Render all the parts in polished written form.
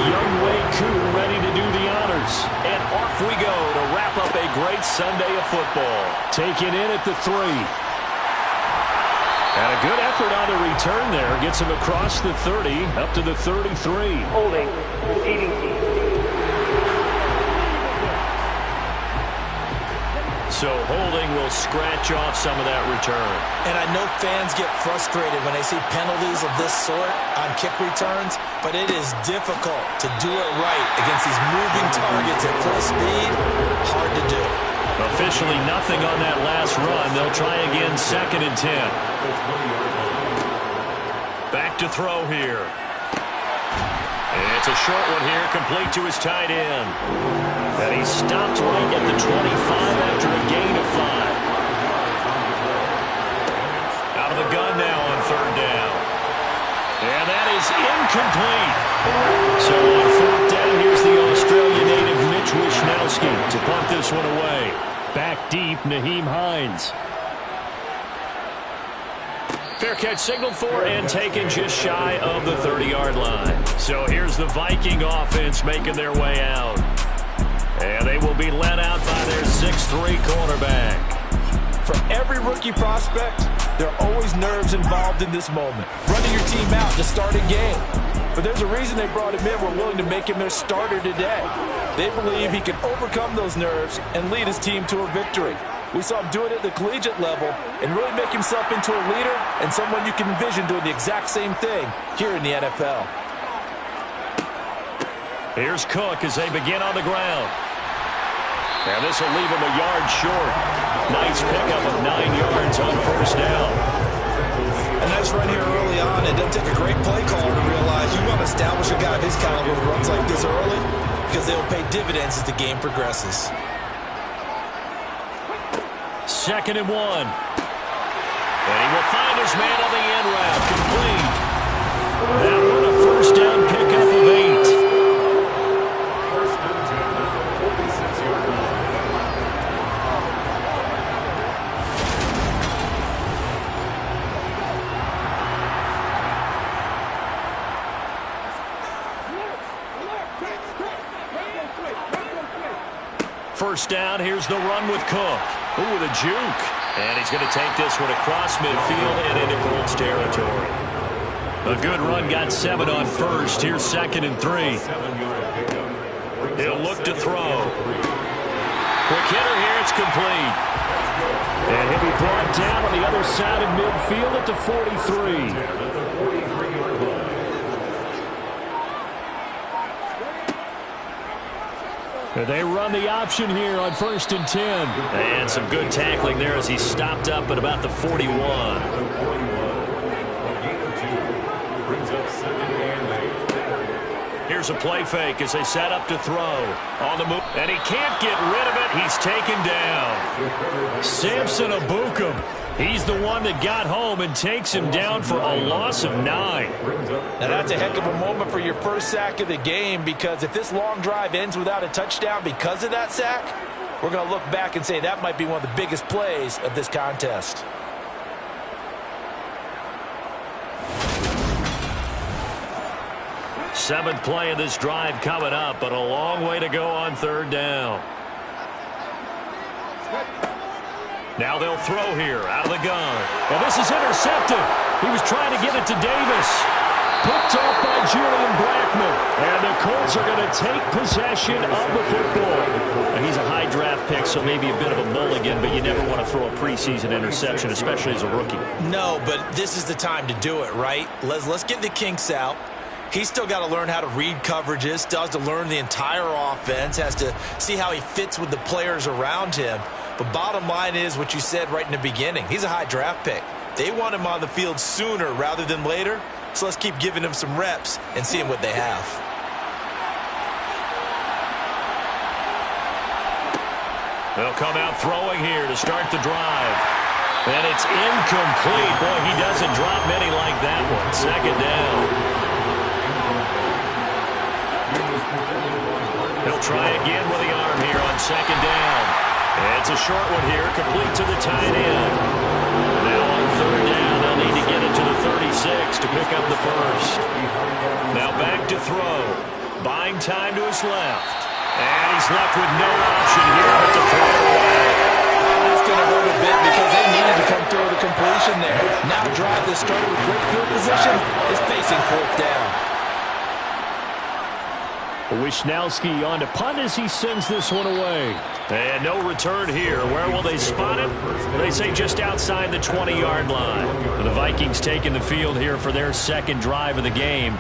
Young Wei Koo ready to do the honors. And off we go to wrap up a great Sunday of football. Taken in at the 3. And a good effort on the return there. Gets him across the 30, up to the 33. Holding, eating team. So holding will scratch off some of that return. And I know fans get frustrated when they see penalties of this sort on kick returns, but it is difficult to do it right against these moving targets at full speed. Hard to do. Officially nothing on that last run. They'll try again, 2nd and 10. Back to throw here. It's a short one here, complete to his tight end. And he stopped right at the 25 after a gain of 5. Out of the gun now on 3rd down. And that is incomplete. So on 4th down, here's the Australia native Mitch Wishnowsky to punt this one away. Back deep, Nyheim Hines. Fair catch signaled for and taken just shy of the 30-yard line. So here's the Viking offense making their way out. And they will be led out by their 6'3" quarterback. For every rookie prospect, there are always nerves involved in this moment. Running your team out to start a game. But there's a reason they brought him in. We're willing to make him their starter today. They believe he can overcome those nerves and lead his team to a victory. We saw him do it at the collegiate level and really make himself into a leader and someone you can envision doing the exact same thing here in the NFL. Here's Cook as they begin on the ground. And this will leave him a yard short. Nice pickup of 9 yards on 1st down. A nice run here early on. It doesn't take a great play caller to realize you want to establish a guy of his caliber who runs like this early because they'll pay dividends as the game progresses. 2nd and 1. And he will find his man on the end route. Complete. That one a 1st down pickup of 8. First down, here's the run with Cook. Ooh, with a juke. And he's going to take this one across midfield and into Colts territory. A good run, got 7 on 1st. Here's 2nd and 3. He'll look to throw. Quick hitter here, it's complete. And he'll be brought down on the other side of midfield at the 43. They run the option here on 1st and 10. And some good tackling there as he stopped up at about the 41. Here's a play fake as they set up to throw. On the move. And he can't get rid of it. He's taken down. Samson Abukum. He's the one that got home and takes him down for a loss of 9. Now that's a heck of a moment for your first sack of the game, because if this long drive ends without a touchdown because of that sack, we're going to look back and say that might be one of the biggest plays of this contest. Seventh play of this drive coming up, but a long way to go on 3rd down. Now they'll throw here out of the gun. Well, this is intercepted. He was trying to get it to Davis. Picked off by Julian Blackman. And the Colts are going to take possession of the football. And he's a high draft pick, so maybe a bit of a mulligan, but you never want to throw a preseason interception, especially as a rookie. No, but this is the time to do it, right? Let's get the kinks out. He's still got to learn how to read coverages, still has to learn the entire offense, has to see how he fits with the players around him. But bottom line is what you said right in the beginning. He's a high draft pick. They want him on the field sooner rather than later, so let's keep giving him some reps and seeing what they have. They'll come out throwing here to start the drive. And it's incomplete. Boy, he doesn't drop many like that one. 2nd down. He'll try again with the arm here on 2nd down. It's a short one here, complete to the tight end. Now on 3rd down, they'll need to get it to the 36 to pick up the first. Now back to throw. Buying time to his left. And he's left with no option here but to throw it away. That's going to hurt a bit because they needed to come through the completion there. Now drive that started with great field position is facing fourth down. Wisnowski on to punt as he sends this one away. And no return here. Where will they spot it? They say just outside the 20-yard line. The Vikings taking the field here for their second drive of the game.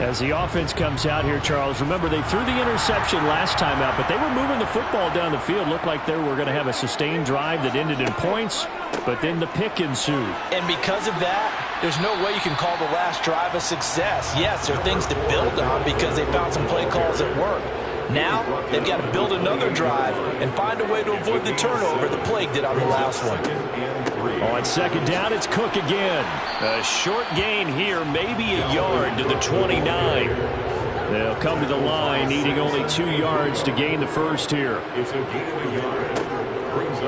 As the offense comes out here, Charles, remember they threw the interception last time out, but they were moving the football down the field. Looked like they were going to have a sustained drive that ended in points, but then the pick ensued. And because of that, there's no way you can call the last drive a success. Yes, there are things to build on because they found some play calls that work. Now, they've got to build another drive and find a way to avoid the turnover the plague did on the last one. On second down, it's Cook again. A short gain here, maybe a yard to the 29. They'll come to the line, needing only 2 yards to gain the first here.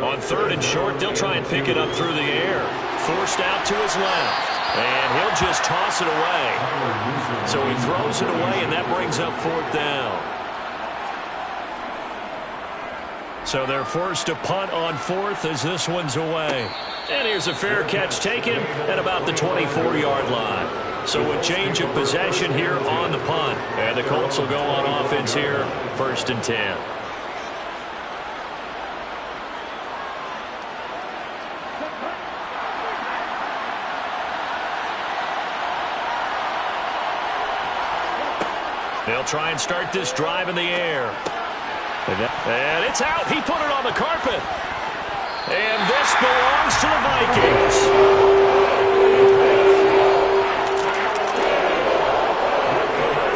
On third and short, they'll try and pick it up through the air. Forced out to his left. And he'll just toss it away. So he throws it away, and that brings up fourth down. So they're forced to punt on fourth as this one's away. And here's a fair catch taken at about the 24-yard line. So a change of possession here on the punt. And the Colts will go on offense here, 1st and 10. They'll try and start this drive in the air. And it's out. He put it on the carpet. And this belongs to the Vikings.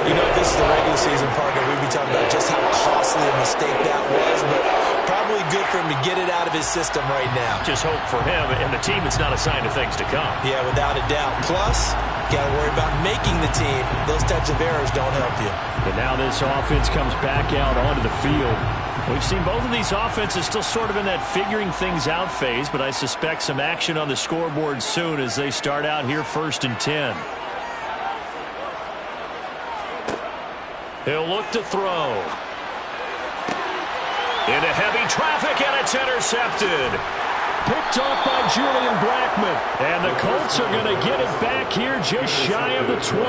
You know, this is the regular season partner. We'd be talking about just how costly a mistake that was, but probably good for him to get it out of his system right now. Just hope for him and the team it's not a sign of things to come. Yeah, without a doubt. Plus, got to worry about making the team. Those types of errors don't help you. And now this offense comes back out onto the field. We've seen both of these offenses still sort of in that figuring things out phase, but I suspect some action on the scoreboard soon as they start out here 1st and 10. He'll look to throw. Into heavy traffic, and it's intercepted. Picked off by Julian Blackmon. And the Colts are going to get it back here just shy of the 20.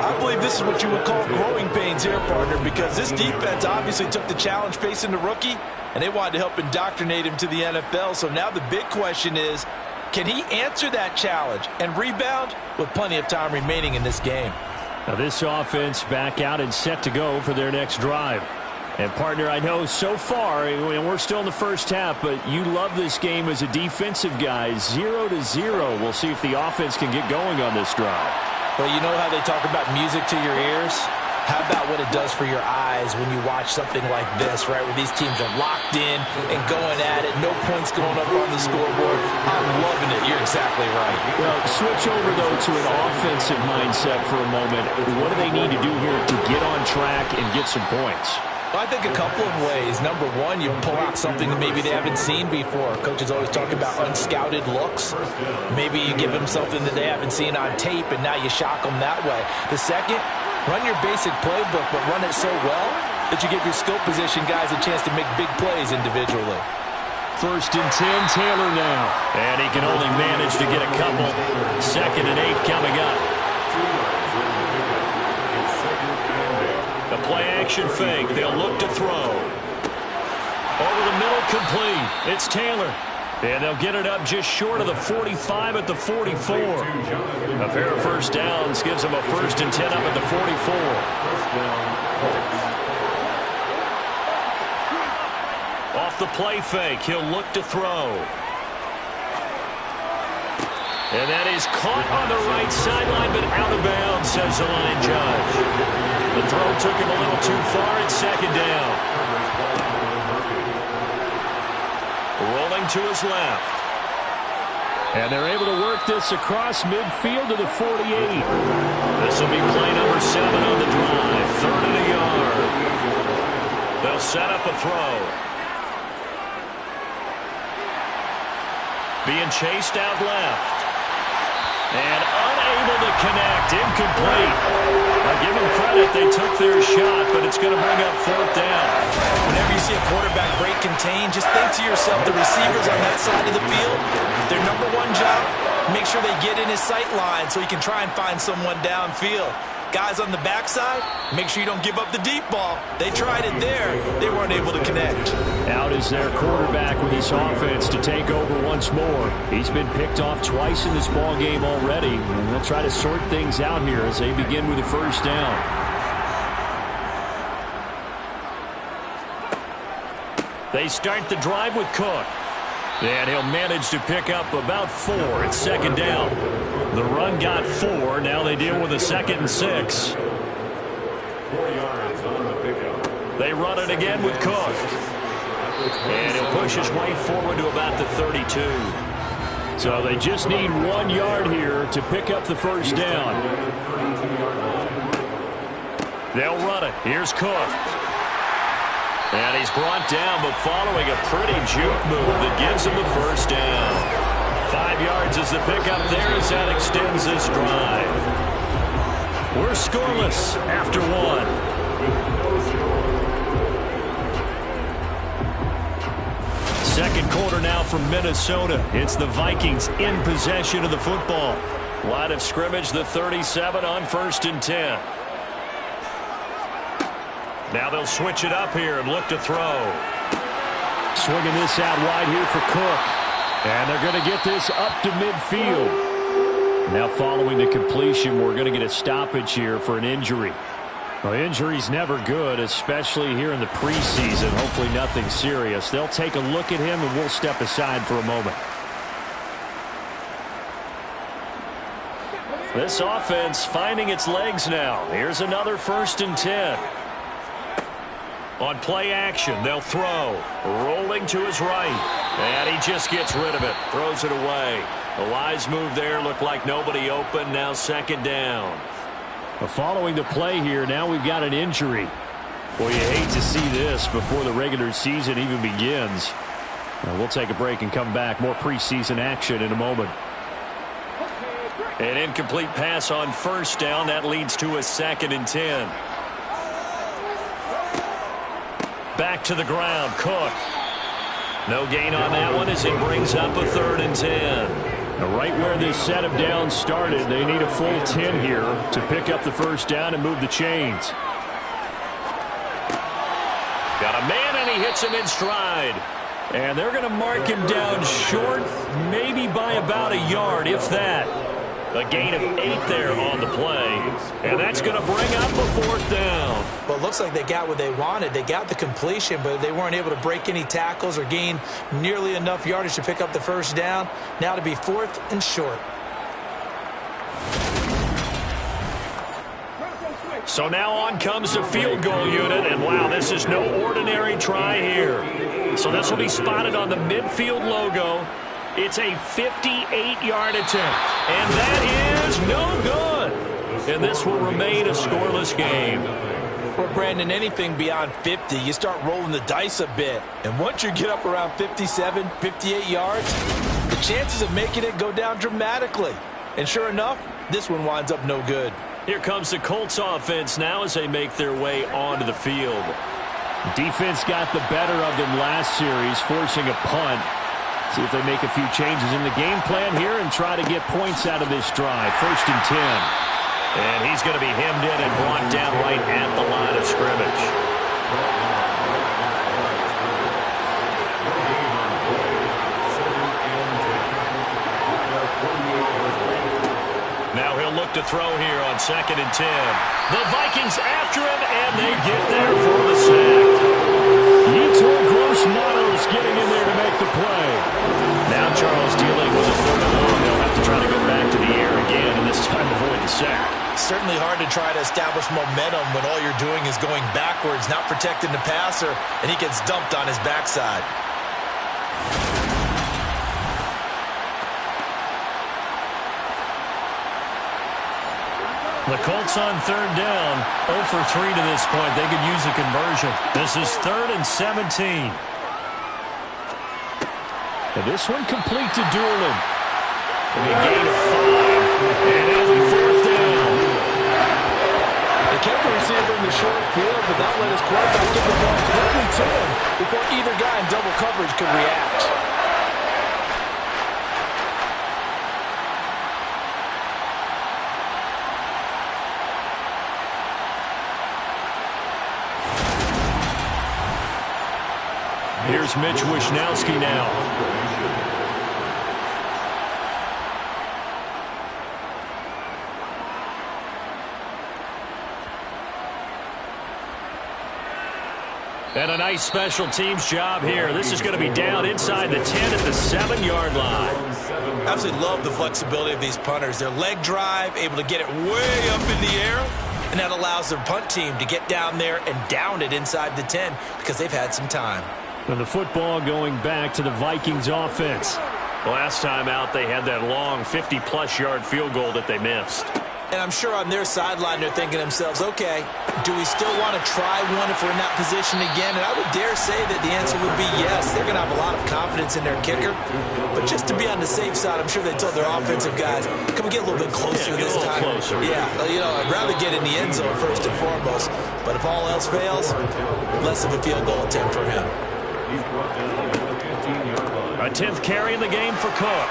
I believe this is what you would call growing pains here, partner, because this defense obviously took the challenge facing the rookie, and they wanted to help indoctrinate him to the NFL. So now the big question is, can he answer that challenge and rebound with plenty of time remaining in this game? Now this offense back out and set to go for their next drive. And, partner, I know so far, and we're still in the first half, but you love this game as a defensive guy. 0-0. We'll see if the offense can get going on this drive. Well, you know how they talk about music to your ears? How about what it does for your eyes when you watch something like this, right, where these teams are locked in and going at it, no points going up on the scoreboard? I'm loving it. You're exactly right. Well, switch over, though, to an offensive mindset for a moment. What do they need to do here to get on track and get some points? Well, I think a couple of ways. Number one, you pull out something that maybe they haven't seen before. Coaches always talk about unscouted looks. Maybe you give them something that they haven't seen on tape, and now you shock them that way. The second, run your basic playbook, but run it so well that you give your skill position guys a chance to make big plays individually. 1st and 10, Taylor now. And he can only manage to get a couple. 2nd and 8 coming up. The play-action fake. They'll look to throw. Over the middle, complete. It's Taylor. And they'll get it up just short of the 45 at the 44. A pair of first downs gives them a 1st and 10 up at the 44. Off the play fake, he'll look to throw. And that is caught on the right sideline, but out of bounds, says the line judge. The throw took him a little too far. It's 2nd down. Rolling to his left. And they're able to work this across midfield to the 48. This will be play number 7 on the drive. 3rd and a yard. They'll set up a throw. Being chased out left. And unable to connect. Incomplete. They'll give him it. They took their shot, but it's going to bring up fourth down. Whenever you see a quarterback break contain, just think to yourself, the receivers on that side of the field, their number one job, make sure they get in his sight line so he can try and find someone downfield. Guys on the backside, make sure you don't give up the deep ball. They tried it there. They weren't able to connect. Out is their quarterback with his offense to take over once more. He's been picked off twice in this ball game already, and they'll try to sort things out here as they begin with a first down. They start the drive with Cook. And he'll manage to pick up about 4 at second down. The run got 4. Now they deal with a 2nd and 6. 4 yards on the pickup. They run it again with Cook. And he'll push his way forward to about the 32. So they just need 1 yard here to pick up the first down. They'll run it. Here's Cook. And he's brought down, but following a pretty juke move that gives him the first down. 5 yards is the pickup there as that extends this drive. We're scoreless after 1. Second quarter now from Minnesota. It's the Vikings in possession of the football. Line of scrimmage, the 37 on 1st and 10. Now they'll switch it up here and look to throw. Swinging this out wide here for Cook. And they're going to get this up to midfield. Now following the completion, we're going to get a stoppage here for an injury. Well, injury's never good, especially here in the preseason. Hopefully nothing serious. They'll take a look at him, and we'll step aside for a moment. This offense finding its legs now. Here's another 1st and 10. On play action, they'll throw. Rolling to his right. And he just gets rid of it. Throws it away. A wise move there. Looked like nobody open. Now 2nd down. Well, following the play here, now we've got an injury. Boy, you hate to see this before the regular season even begins. We'll take a break and come back. More preseason action in a moment. An incomplete pass on 1st down. That leads to a 2nd and 10. Back to the ground, Cook. No gain on that one as it brings up a 3rd and 10. Now right where this set of downs started, they need a full 10 here to pick up the first down and move the chains. Got a man, and he hits him in stride. And they're going to mark him down short, maybe by about a yard, if that. A gain of 8 there on the play. And that's going to bring up a 4th down. Well, it looks like they got what they wanted. They got the completion, but they weren't able to break any tackles or gain nearly enough yardage to pick up the first down. Now to be 4th and short. So now on comes the field goal unit, and wow, this is no ordinary try here. So this will be spotted on the midfield logo. It's a 58-yard attempt, and that is no good. And this will remain a scoreless game. Well, Brandon, anything beyond 50, you start rolling the dice a bit. And once you get up around 57, 58 yards, the chances of making it go down dramatically. And sure enough, this one winds up no good. Here comes the Colts offense now as they make their way onto the field. Defense got the better of them last series, forcing a punt. See if they make a few changes in the game plan here and try to get points out of this drive. 1st and 10. And he's going to be hemmed in and brought down right at the line of scrimmage. Now he'll look to throw here on 2nd and 10. The Vikings after him, and they get there for the sack. Yetur Gross-Matos getting in there to make the play. Now Charles dealing with a 3rd and long. They'll have to try to go back to the air again, and this time avoid the sack. Certainly hard to try to establish momentum when all you're doing is going backwards, not protecting the passer, and he gets dumped on his backside. The Colts on 3rd down, 0 for 3 to this point. They could use a conversion. This is 3rd and 17. And this one complete to Doolin. A gain of 5. And it'll be 4th down. They kept the receiver in the short field, but that let his quarterback get the ball quickly to him before either guy in double coverage could react. Here's Mitch Wishnowski now. And a nice special teams job here. This is going to be down inside the 10 at the 7-yard line. Absolutely love the flexibility of these punters. Their leg drive, able to get it way up in the air, and that allows their punt team to get down there and down it inside the 10 because they've had some time. And the football going back to the Vikings offense. Last time out, they had that long 50-plus yard field goal that they missed. And I'm sure on their sideline they're thinking to themselves, okay, do we still want to try one if we're in that position again? And I would dare say that the answer would be yes. They're going to have a lot of confidence in their kicker. But just to be on the safe side, I'm sure they told their offensive guys, can we get a little bit closer this time? Closer. Yeah, you know, I'd rather get in the end zone first and foremost. But if all else fails, less of a field goal attempt for him. A 10th carry in the game for Cook.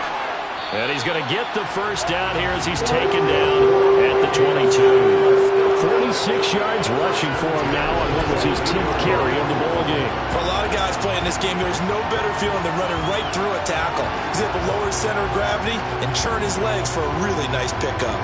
And he's going to get the first down here as he's taken down at the 22. 46 yards rushing for him now on what was his 10th carry of the ball game. For a lot of guys playing this game, there's no better feeling than running right through a tackle. He's able to lower his center of gravity and churn his legs for a really nice pickup.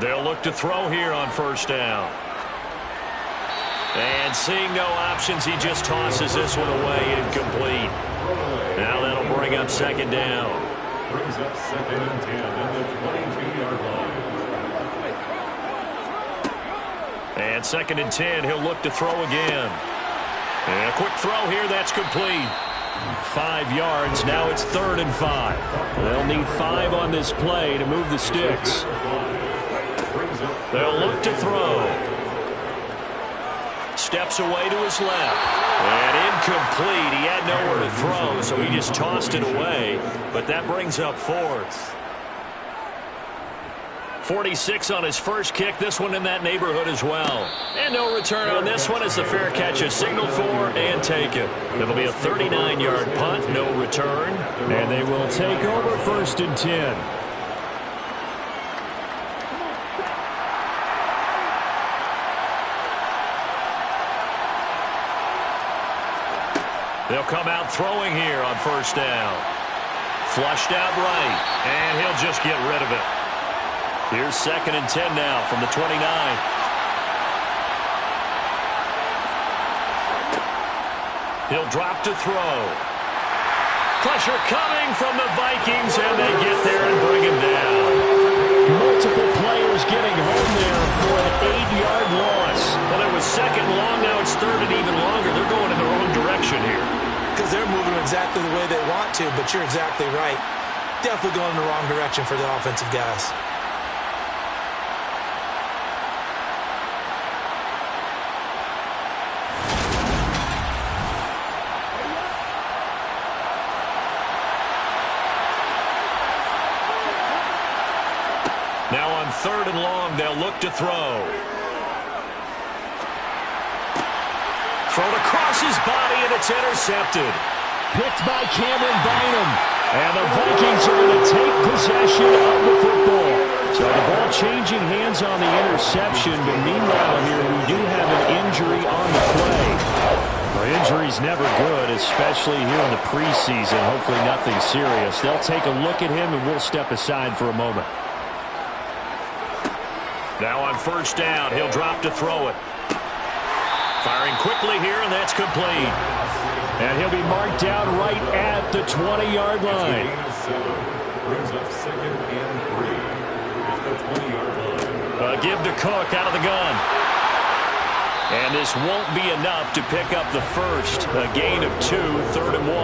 They'll look to throw here on first down. And seeing no options, he just tosses this one away, incomplete. Now that'll bring up second down. Brings up 2nd and 10 at the 22-yard line. And 2nd and 10, he'll look to throw again. And a quick throw here, that's complete. 5 yards, now it's 3rd and 5. They'll need 5 on this play to move the sticks. They'll look to throw. Steps away to his left. And incomplete. He had nowhere to throw, so he just tossed it away. But that brings up 4th. 46 on his first kick. This one in that neighborhood as well. And no return on this one as the fair catch is signaled for and taken. It'll be a 39-yard punt, no return. And they will take over 1st and 10. They'll come out throwing here on first down. Flushed out right, and he'll just get rid of it. Here's 2nd and 10 now from the 29. He'll drop to throw. Pressure coming from the Vikings, and they get there and bring him down. Multiple players getting home there for an 8-yard loss. Well, it was 2nd long, now it's 3rd and even longer. They're going in the wrong direction here. Because they're moving exactly the way they want to, but you're exactly right. Definitely going in the wrong direction for the offensive guys. Now on 3rd and long, they'll look to throw. Thrown across his body, and it's intercepted. Picked by Cameron Bynum. And the Vikings are going to take possession of the football. So the ball changing hands on the interception. But meanwhile here, we do have an injury on the play. Well, injury's never good, especially here in the preseason. Hopefully nothing serious. They'll take a look at him, and we'll step aside for a moment. Now on first down, he'll drop to throw it. Firing quickly here, and that's complete. And he'll be marked down right at the 20-yard line. Brings up 2nd and 3 at the 20-yard line. Give to Cook out of the gun. And this won't be enough to pick up the first. A gain of 2, 3rd and 1.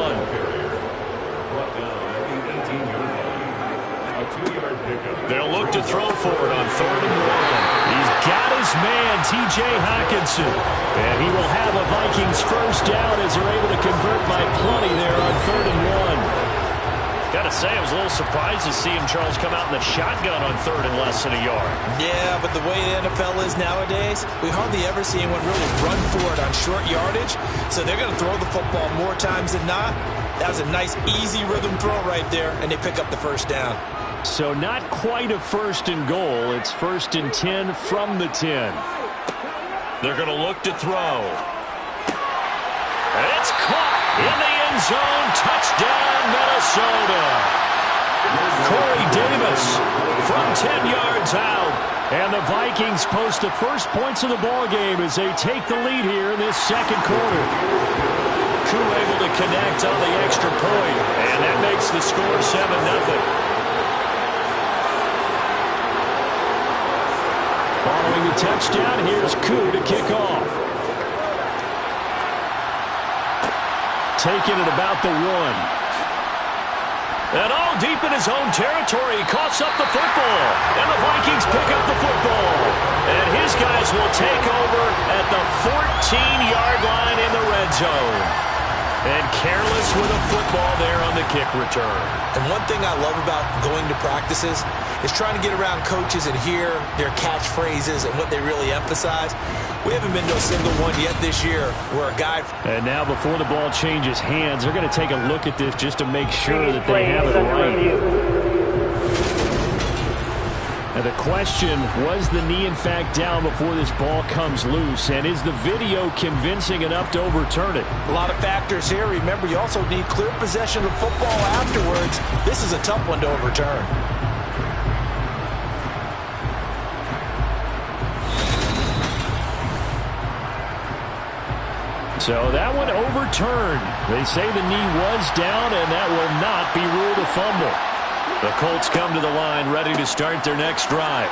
Brought down at the 18-yard line. A 2-yard pickup. They'll look to throw for it on 3rd and 1. He's got his man, T.J. Hockenson. And he will have a Vikings first down as they're able to convert by plenty there on 3rd and 1. Got to say, I was a little surprised to see him, Charles, come out in the shotgun on 3rd and less than a yard. Yeah, but the way the NFL is nowadays, we hardly ever see anyone really run for it on short yardage. So they're going to throw the football more times than not. That was a nice, easy rhythm throw right there, and they pick up the first down. So not quite a 1st and goal. It's 1st and 10 from the 10. They're going to look to throw. It's caught in the end zone. Touchdown, Minnesota. Corey Davis from 10 yards out. And the Vikings post the first points of the ball game as they take the lead here in this 2nd quarter. Koo able to connect on the extra point, and that makes the score 7-0. Following the touchdown, here's Koo to kick off. Taking it about the 1. And all deep in his own territory, he coughs up the football. And the Vikings pick up the football. And his guys will take over at the 14-yard line in the red zone. And careless with a football there on the kick return. And one thing I love about going to practices is trying to get around coaches and hear their catchphrases and what they really emphasize. We haven't been to a single one yet this year where a guy... And now before the ball changes hands, they're going to take a look at this just to make sure that they have it right. And the question, was the knee in fact down before this ball comes loose? And is the video convincing enough to overturn it? A lot of factors here. Remember, you also need clear possession of football afterwards. This is a tough one to overturn. So that one overturned. They say the knee was down, and that will not be ruled a fumble. The Colts come to the line, ready to start their next drive.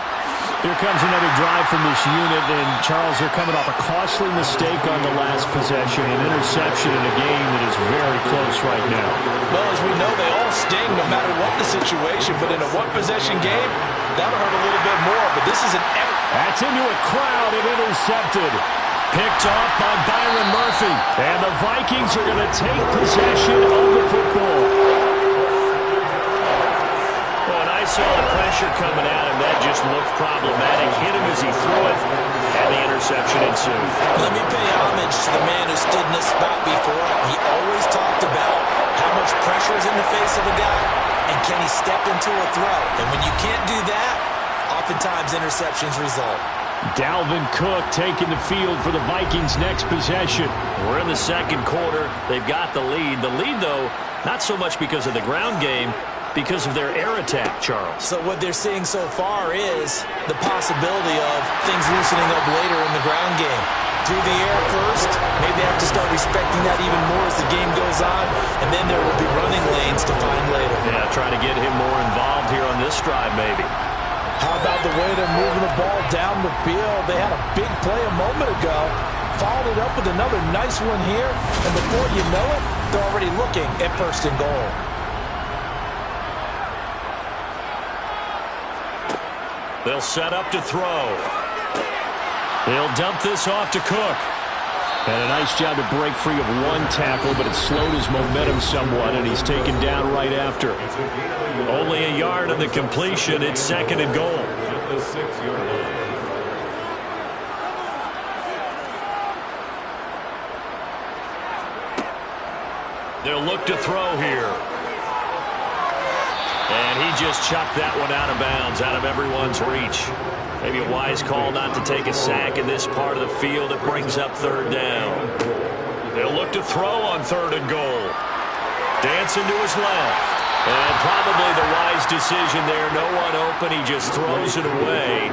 Here comes another drive from this unit, and Charles, they're coming off a costly mistake on the last possession, an interception in a game that is very close right now. Well, as we know, they all sting no matter what the situation, but in a one-possession game, that'll hurt a little bit more, but this is an... That's into a crowd and intercepted. Picked off by Byron Murphy, and the Vikings are going to take possession of the football. Saw the pressure coming at him. That just looked problematic. Hit him as he threw it, and the interception ensued. Let me pay homage to the man who stood in this spot before. He always talked about how much pressure is in the face of a guy, and can he step into a throw. And when you can't do that, oftentimes interceptions result. Dalvin Cook taking the field for the Vikings' next possession. We're in the 2nd quarter. They've got the lead. The lead, though, not so much because of the ground game, because of their air attack, Charles. So what they're seeing so far is the possibility of things loosening up later in the ground game. Through the air first, maybe they have to start respecting that even more as the game goes on, and then there will be running lanes to find later. Yeah, trying to get him more involved here on this drive, maybe. How about the way they're moving the ball down the field? They had a big play a moment ago, followed it up with another nice one here, and before you know it, they're already looking at 1st and goal. They'll set up to throw. They'll dump this off to Cook. And a nice job to break free of one tackle, but it slowed his momentum somewhat, and he's taken down right after. Only a yard of the completion. It's 2nd and goal. At the 6-yard line. They'll look to throw here. And he just chucked that one out of bounds, out of everyone's reach. Maybe a wise call not to take a sack in this part of the field. It brings up 3rd down. They'll look to throw on 3rd and goal. Dancing to his left. And probably the wise decision there. No one open. He just throws it away.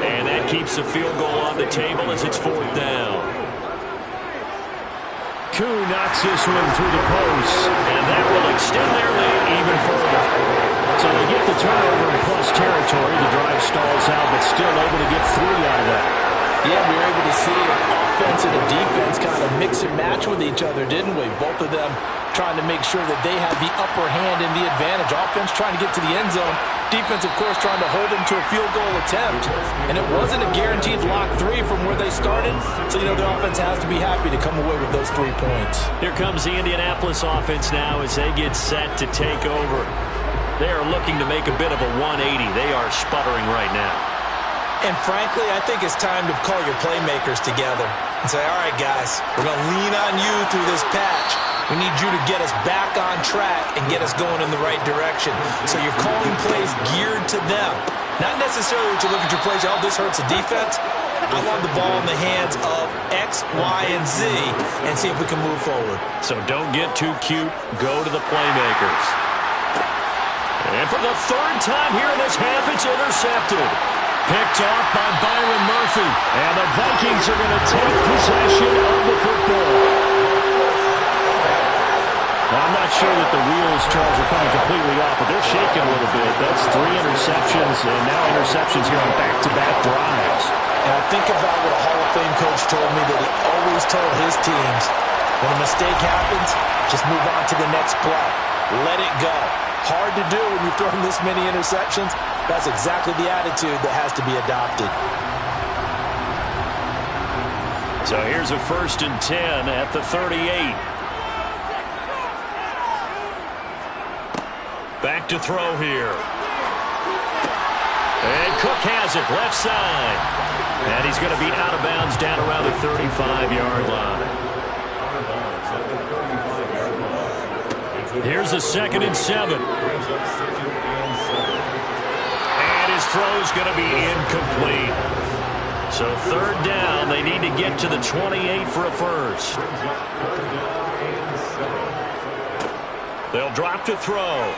And that keeps the field goal on the table as it's 4th down. Koo knocks this one through the post. And that will extend their lead even further. So they get the turnover in plus territory. The drive stalls out, but still able to get 3 out of that. Yeah, we were able to see offense and the defense kind of mix and match with with each other, didn't we? Both of them trying to make sure that they have the upper hand and the advantage. Offense trying to get to the end zone. Defense, of course, trying to hold them to a field goal attempt. And it wasn't a guaranteed lock 3 from where they started. So, the offense has to be happy to come away with those 3 points. Here comes the Indianapolis offense now as they get set to take over. They are looking to make a bit of a 180. They are sputtering right now. And frankly, I think it's time to call your playmakers together and say, all right, guys, we're going to lean on you through this patch. We need you to get us back on track and get us going in the right direction. So you're calling plays geared to them. Not necessarily that you look at your plays, oh, this hurts the defense. I want the ball in the hands of X, Y, and Z and see if we can move forward. So don't get too cute. Go to the playmakers. And for the 3rd time here in this half, it's intercepted. Picked off by Byron Murphy. And the Vikings are going to take possession of the football. I'm not sure that the wheels, Charles, are coming completely off, but they're shaking a little bit. That's 3 interceptions, and now interceptions here on back-to-back drives. And I think about what a Hall of Fame coach told me that he always told his teams, when a mistake happens, just move on to the next play. Let it go. Hard to do when you're throwing this many interceptions. That's exactly the attitude that has to be adopted. So here's a 1st and 10 at the 38. Back to throw here. And Cook has it, left side. And he's going to be out of bounds down around the 35-yard line. Here's a 2nd and 7. And his throw's going to be incomplete. So 3rd down, they need to get to the 28 for a first. They'll drop to throw.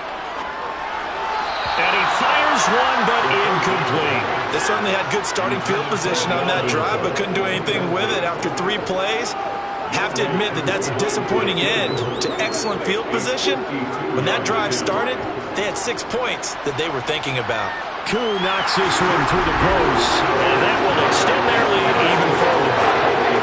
And he fires one, but incomplete. They certainly had good starting field position on that drive, but couldn't do anything with it after 3 plays. Have to admit that that's a disappointing end to excellent field position. When that drive started, they had 6 points that they were thinking about. Koo knocks this one through the post. And that will extend their lead even further.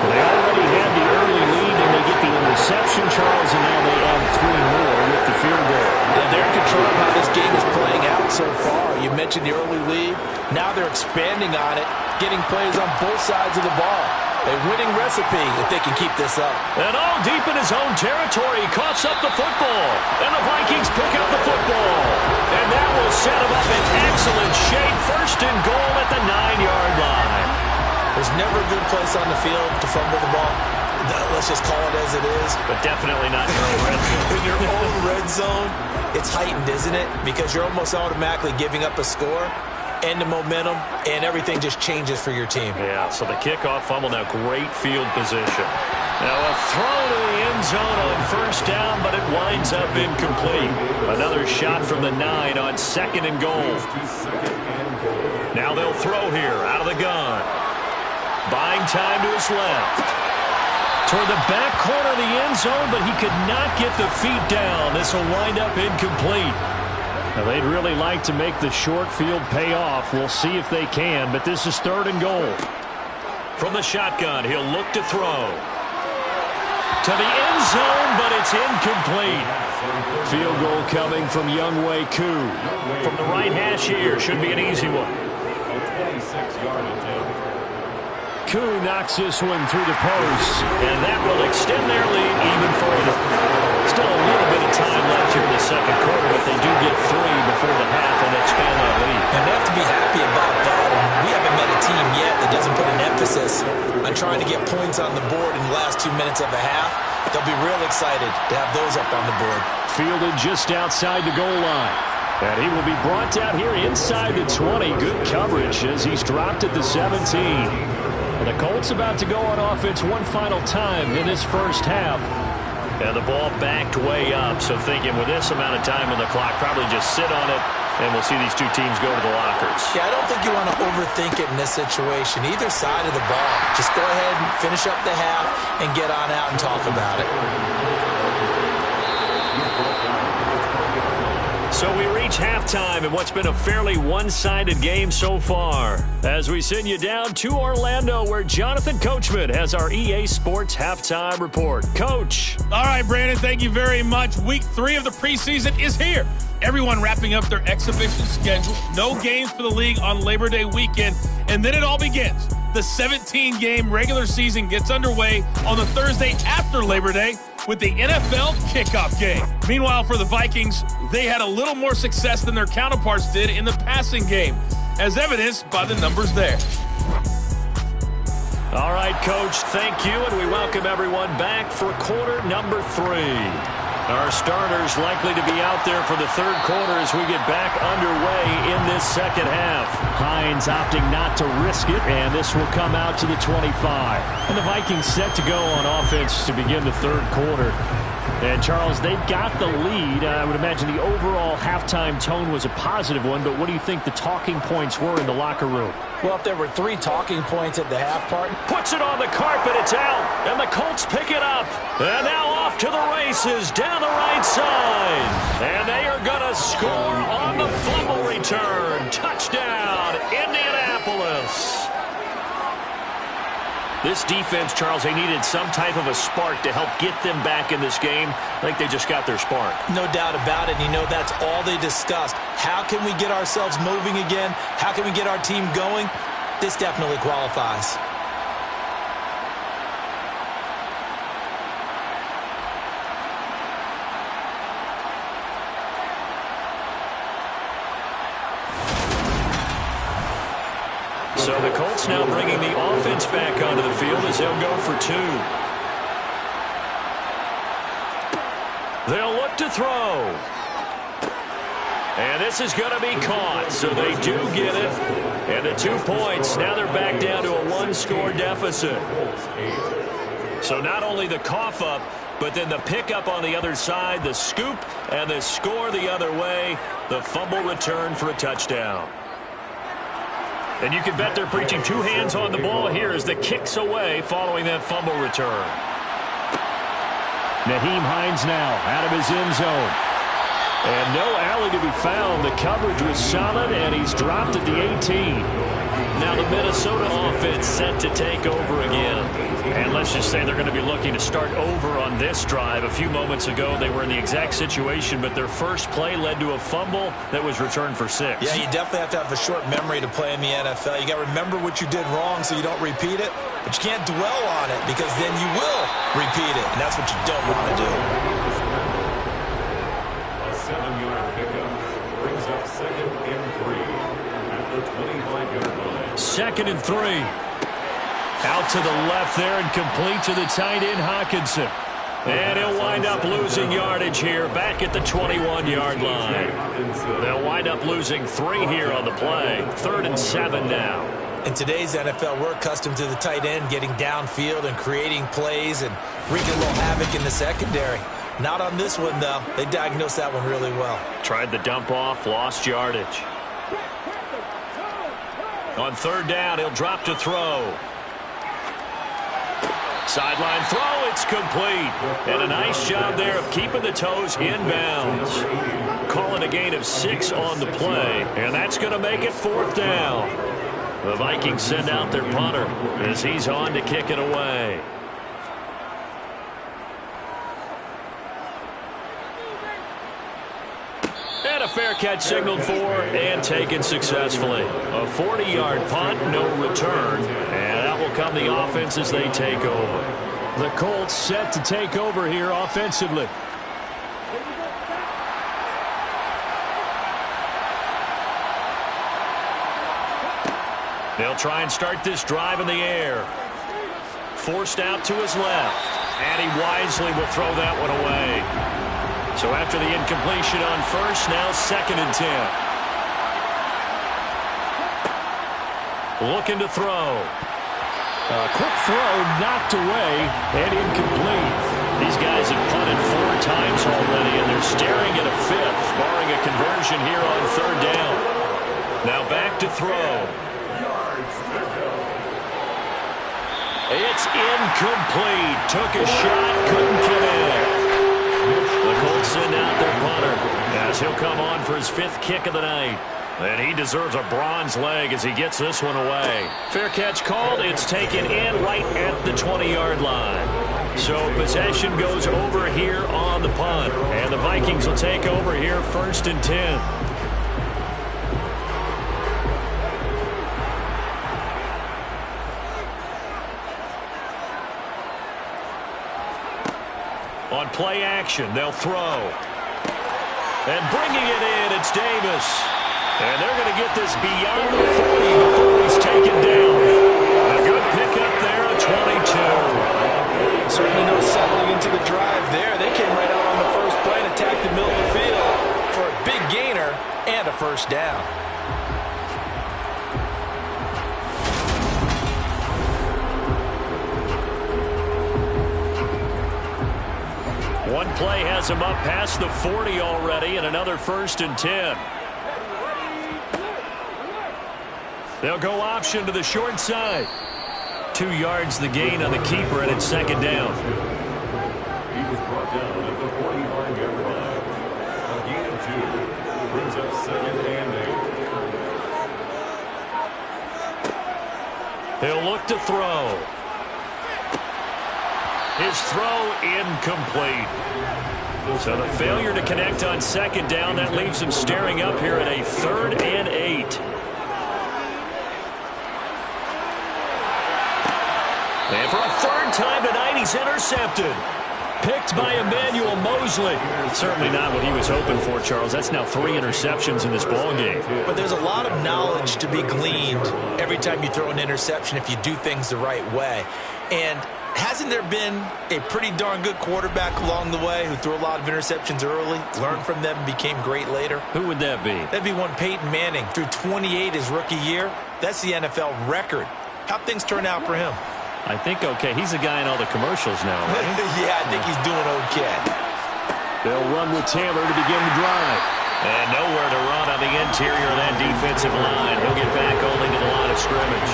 They already had the early lead, and they get the interception, Charles, and now they add 3 more with the field goal. And they're in control of how this game is playing out so far. You mentioned the early lead. Now they're expanding on it, getting plays on both sides of the ball. A winning recipe if they can keep this up. And all deep in his own territory, he coughs up the football. And the Vikings pick up the football. And that will set him up in excellent shape. 1st and goal at the 9-yard line. There's never a good place on the field to fumble the ball. Let's just call it as it is. But definitely not in your own red zone. In your own red zone, it's heightened, isn't it? Because you're almost automatically giving up a score. And the momentum, and everything just changes for your team. Yeah, so the kickoff fumble, now great field position. Now a throw to the end zone on 1st down, but it winds up incomplete. Another shot from the 9 on 2nd and goal. Now they'll throw here, out of the gun. Buying time to his left. Toward the back corner of the end zone, but he could not get the feet down. This will wind up incomplete. Now, they'd really like to make the short field pay off. We'll see if they can, but this is 3rd and goal. From the shotgun, he'll look to throw. To the end zone, but it's incomplete. Field goal coming from Younghoe Koo. From the right hash here, should be an easy one. Koo knocks this one through the post, and that will extend their lead even further. Still a little bit of time left here in the 2nd quarter, but they do get 3 before the half and expand that lead. And they have to be happy about that. And we haven't met a team yet that doesn't put an emphasis on trying to get points on the board in the last 2 minutes of a half. They'll be real excited to have those up on the board. Fielded just outside the goal line. And he will be brought down here inside the 20. Good coverage as he's dropped at the 17. And the Colts about to go on offense one final time in this 1st half. And the ball backed way up, so thinking with this amount of time on the clock, probably just sit on it, and we'll see these 2 teams go to the lockers. Yeah, I don't think you want to overthink it in this situation. Either side of the ball. Just go ahead and finish up the half and get on out and talk about it. So we reach halftime in what's been a fairly one-sided game so far, as we send you down to Orlando, where Jonathan Coachman has our EA Sports Halftime Report. Coach. All right, Brandon, thank you very much. Week 3 of the preseason is here. Everyone wrapping up their exhibition schedule. No games for the league on Labor Day weekend, and then it all begins. The 17-game regular season gets underway on the Thursday after Labor Day with the NFL kickoff game. Meanwhile, for the Vikings, they had a little more success than their counterparts did in the passing game, as evidenced by the numbers there. All right, Coach, thank you, and we welcome everyone back for quarter number 3. Our starters likely to be out there for the third quarter as we get back underway in this second half. Hines opting not to risk it, and this will come out to the 25. And the Vikings set to go on offense to begin the third quarter. And, Charles, they've got the lead. I would imagine the overall halftime tone was a positive one, but what do you think the talking points were in the locker room? Well, if there were 3 talking points at the half part. Puts it on the carpet, it's out, and the Colts pick it up. And now off to the races down the right side. And they are going to score on the fumble return. Touchdown, Indianapolis. This defense, Charles, they needed some type of a spark to help get them back in this game. I think they just got their spark. No doubt about it. You know, that's all they discussed. How can we get ourselves moving again? How can we get our team going? This definitely qualifies. So the Colts now bringing the offense back onto the field as they'll go for 2. They'll look to throw. And this is going to be caught, so they do get it. And the 2 points, now they're back down to a 1-score deficit. So not only the cough up, but then the pickup on the other side, the scoop, and the score the other way, the fumble return for a touchdown. And you can bet they're preaching 2 hands on the ball here as the kick's away following that fumble return. Nyheim Hines now out of his end zone. And no alley to be found. The coverage was solid, and he's dropped at the 18. Now the Minnesota offense set to take over again. And let's just say they're going to be looking to start over on this drive. A few moments ago, they were in the exact situation, but their first play led to a fumble that was returned for 6. Yeah, you definitely have to have a short memory to play in the NFL. You got to remember what you did wrong so you don't repeat it, but you can't dwell on it because then you will repeat it, and that's what you don't want to do. A 7-yard pickup brings up 2nd and 3 at the 25-yard line. 2nd and 3. Out to the left there and complete to the tight end, Hockenson. And he'll wind up losing yardage here back at the 21-yard line. They'll wind up losing 3 here on the play. 3rd and 7 now. In today's NFL, we're accustomed to the tight end getting downfield and creating plays and wreaking a little havoc in the secondary. Not on this one, though. They diagnosed that one really well. Tried the dump off, lost yardage. On 3rd down, he'll drop to throw. Sideline throw, it's complete. And a nice job there of keeping the toes inbounds. Calling a gain of 6 on the play, and that's going to make it 4th down. The Vikings send out their punter as he's on to kick it away. And a fair catch signaled for and taken successfully. A 40-yard punt, no return. And out will come the offense as they take over. The Colts set to take over here offensively. They'll try and start this drive in the air. Forced out to his left. And he wisely will throw that one away. So after the incompletion on 1st, now 2nd and 10. Looking to throw. A quick throw knocked away and incomplete. These guys have punted 4 times already, and they're staring at a 5th, barring a conversion here on 3rd down. Now back to throw. It's incomplete. Took a shot, couldn't connect. The Colts send out their punter as he'll come on for his 5th kick of the night. And he deserves a bronze leg as he gets this one away. Fair catch called. It's taken in right at the 20-yard line. So possession goes over here on the punt. And the Vikings will take over here 1st and 10. On play action, they'll throw. And bringing it in, it's Davis. And they're going to get this beyond the 40 before he's taken down. A good pickup there, a 22. Certainly no settling into the drive there. They came right out on the first play and attacked the middle of the field for a big gainer and a first down. One play has him up past the 40 already, and another 1st and 10. They'll go option to the short side. 2 yards the gain on the keeper, and it's 2nd down. He was brought down at the 45-yard line. A gain of 2 brings up 2nd and 8. He'll look to throw. His throw incomplete. So the failure to connect on 2nd down, that leaves him staring up here at a 3rd and 8. And for a 3rd time tonight, he's intercepted. Picked by Emmanuel Mosley. Certainly not what he was hoping for, Charles. That's now 3 interceptions in this ballgame. But there's a lot of knowledge to be gleaned every time you throw an interception if you do things the right way. And hasn't there been a pretty darn good quarterback along the way who threw a lot of interceptions early, learned from them, became great later? Who would that be? That'd be one Peyton Manning. Threw 28 his rookie year. That's the NFL record. How'd things turn out for him? I think okay. He's a guy in all the commercials now, right? Yeah, I think he's doing okay. They'll run with Taylor to begin the drive. And nowhere to run on the interior of that defensive line. He'll get back only to the line of scrimmage.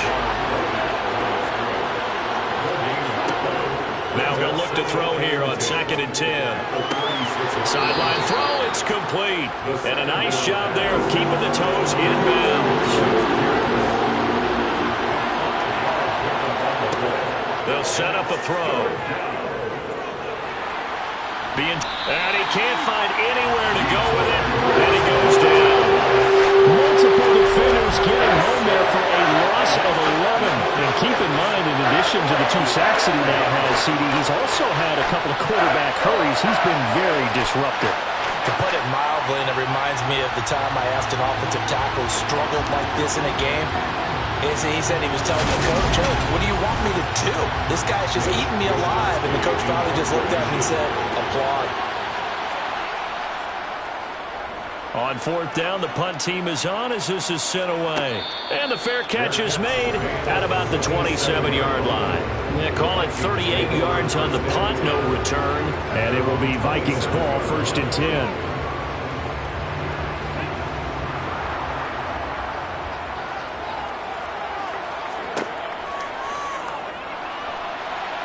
Now he'll look to throw here on 2nd and 10. Sideline throw, it's complete. And a nice job there of keeping the toes in bounds. They'll set up a throw. And he can't find anywhere to go with it. And he goes down. Multiple defenders getting home there for a loss of 11. And keep in mind, in addition to the 2 sacks that he now has, CD, he's also had a couple of quarterback hurries. He's been very disruptive. To put it mildly, and it reminds me of the time I asked an offensive tackle who struggled like this in a game. He said he was telling the coach, hey, what do you want me to do? This guy's just eating me alive. And the coach finally just looked at him and said, applaud. On 4th down, the punt team is on as this is sent away. And the fair catch is made at about the 27-yard line. They call it 38 yards on the punt, no return. And it will be Vikings ball, 1st and 10.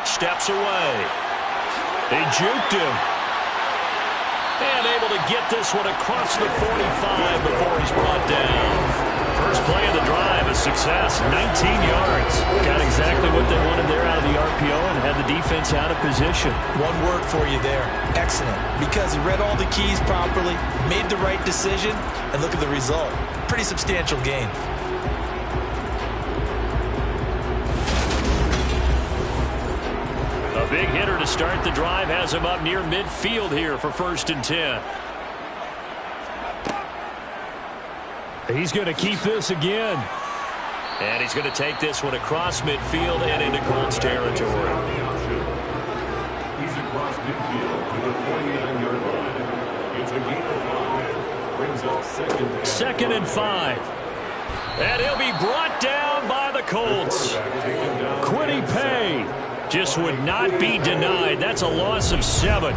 Steps away. They juked him. And able to get this one across the 45 before he's brought down. First play of the drive, a success, 19 yards. Got exactly what they wanted there out of the RPO and had the defense out of position. One word for you there, excellent. Because he read all the keys properly, made the right decision, and look at the result. Pretty substantial gain. A big hitter to start the drive has him up near midfield here for 1st and 10. He's going to keep this again. And he's going to take this one across midfield and into Colts territory. He's across midfield to the 49-yard line. It's a gain of 5. Brings up 2nd and 5. And he'll be brought down by the Colts. Quiddy Pay just would not be denied. That's a loss of 7.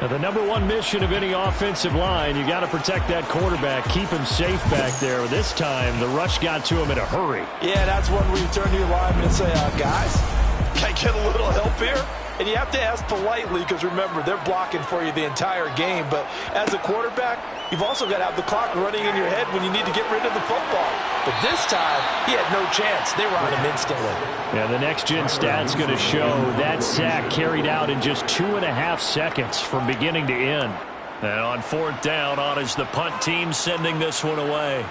Now, the number 1 mission of any offensive line, you got to protect that quarterback, keep him safe back there. This time, the rush got to him in a hurry. Yeah, that's one where you turn to your lineman and say, guys, can I get a little help here? And you have to ask politely because, remember, they're blocking for you the entire game. But as a quarterback, you've also got to have the clock running in your head when you need to get rid of the football. But this time, he had no chance. They were on him instantly. Yeah, the next-gen stat's going to show that sack carried out in just 2.5 seconds from beginning to end. And on 4th down, on is the punt team sending this one away.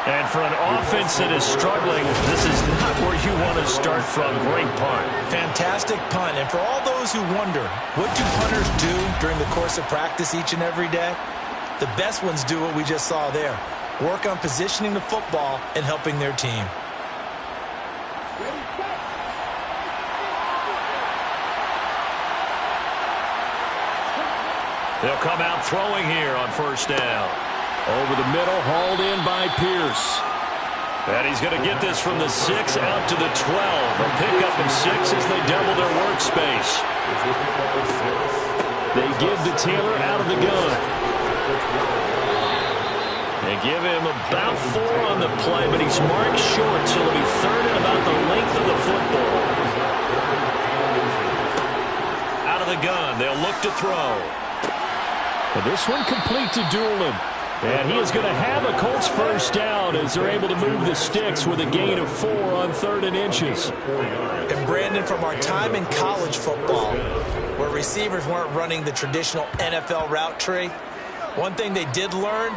And for an offense that is struggling, this is not where you want to start from. Great punt. Fantastic punt. And for all those who wonder, what do punters do during the course of practice each and every day? The best ones do what we just saw there. Work on positioning the football and helping their team. They'll come out throwing here on 1st down. Over the middle, hauled in by Pierce. And he's going to get this from the 6 out to the 12. A pickup of 6 as they double their workspace. They give to Taylor out of the gun. They give him about 4 on the play, but he's marked short, so it'll be 3rd and about the length of the football. Out of the gun, they'll look to throw. And this one complete to Doolin. And he is going to have a Colts 1st down as they're able to move the sticks with a gain of 4 on 3rd and inches. And Brandon, from our time in college football, where receivers weren't running the traditional NFL route tree, one thing they did learn,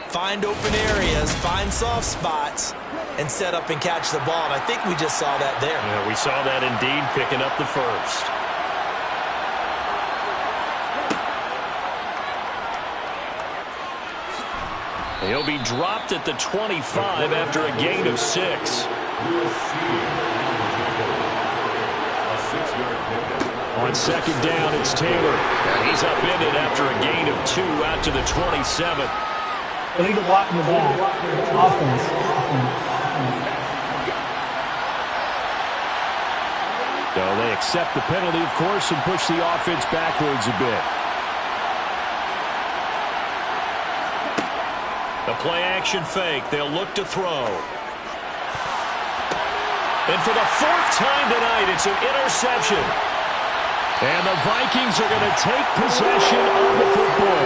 find open areas, find soft spots, and set up and catch the ball. And I think we just saw that there. Yeah, we saw that indeed, picking up the 1st. He'll be dropped at the 25 after a gain of 6. On 2nd down, it's Taylor. And he's upended after a gain of 2 out to the 27. Illegal block in the back. Offense. So they accept the penalty, of course, and push the offense backwards a bit. The play-action fake. They'll look to throw. And for the 4th time tonight, it's an interception. And the Vikings are going to take possession of the football.